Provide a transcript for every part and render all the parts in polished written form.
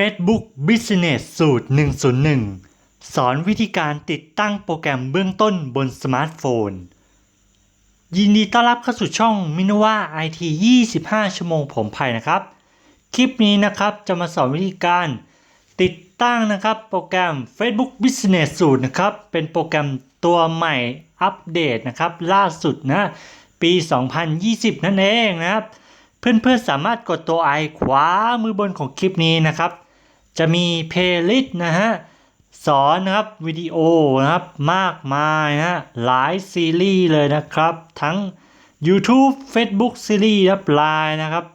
Facebook Business สูตร 101 สอนวิธีการติดตั้งโปรแกรมเบื้องต้นบนสมาร์ทโฟน ยินดีต้อนรับเข้าสู่ช่องมินว่า IT 25 ชั่วโมงผมไผ่นะครับ คลิปนี้นะครับจะมาสอนวิธีการติดตั้งนะครับโปรแกรม Facebook Business สูตรนะครับเป็นโปรแกรมตัวใหม่อัปเดตนะครับล่าสุดนะปี 2020 นั่นเองนะครับเพื่อนๆสามารถกดตัว i ขวามือบนของคลิปนี้นะครับจะมีเพลย์ลิสต์นะฮะสอนนะครับวิดีโอนะครับมากมายนะหลายซีรีส์เลยนะครับทั้ง YouTube Facebook ซีรีส์และไลน์นะครับ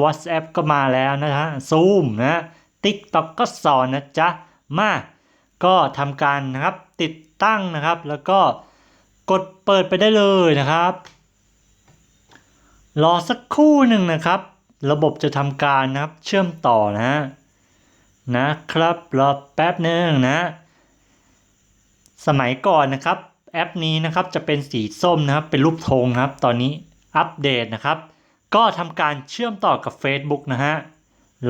WhatsApp ก็มาแล้วนะฮะ Zoom นะ TikTok ก็สอนนะจ๊ะมาก็ทำการนะครับติดตั้งนะครับแล้วก็กดเปิดไปได้เลยนะครับรอสักครู่หนึ่งนะครับระบบจะทำการนะครับเชื่อมต่อนะครับรอแป๊บหนึ่งนะสมัยก่อนนะครับแอปนี้นะครับจะเป็นสีส้มนะครับเป็นรูปธงนะครับตอนนี้อัปเดตนะครับก็ทำการเชื่อมต่อกับ Facebook นะฮะ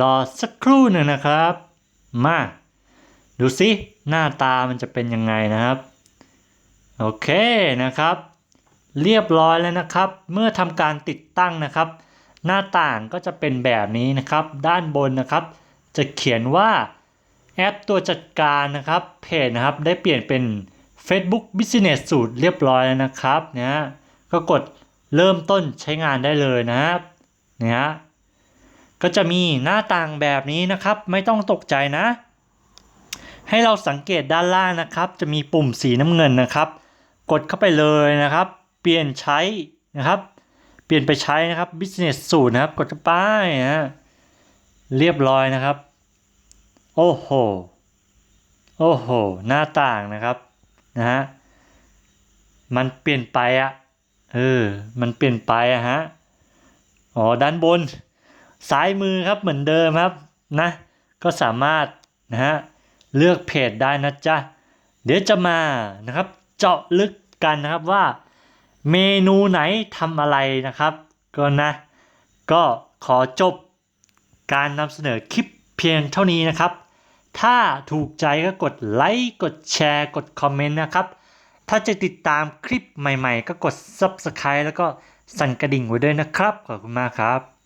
รอสักครู่หนึ่งนะครับมาดูสิหน้าตามันจะเป็นยังไงนะครับโอเคนะครับเรียบร้อยแล้วนะครับเมื่อทำการติดตั้งนะครับหน้าต่างก็จะเป็นแบบนี้นะครับด้านบนนะครับจะเขียนว่าแอปตัวจัดการนะครับเพจนะครับได้เปลี่ยนเป็น Facebook Business สูตรเรียบร้อยแล้วนะครับเนี่ยก็กดเริ่มต้นใช้งานได้เลยนะครับเนี่ยก็จะมีหน้าต่างแบบนี้นะครับไม่ต้องตกใจนะให้เราสังเกตด้านล่างนะครับจะมีปุ่มสีน้ำเงินนะครับกดเข้าไปเลยนะครับเปลี่ยนใช้นะครับเปลี่ยนไปใช้นะครับ Business สูตรนะครับกดเข้าไปนะเรียบร้อยนะครับโอ้โหหน้าต่างนะครับนะฮะมันเปลี่ยนไปมันเปลี่ยนไปฮะด้านบนซ้ายมือครับเหมือนเดิมครับนะก็สามารถนะฮะเลือกเพจได้นะจ๊ะเดี๋ยวจะมานะครับเจาะลึกกันนะครับว่าเมนูไหนทำอะไรนะครับก็ขอจบการนำเสนอคลิปเพียงเท่านี้นะครับถ้าถูกใจก็กดไลค์กดแชร์กดคอมเมนต์นะครับถ้าจะติดตามคลิปใหม่ๆก็กด Subscribe แล้วก็สั่นกระดิ่งไว้ด้วยนะครับขอบคุณมากครับ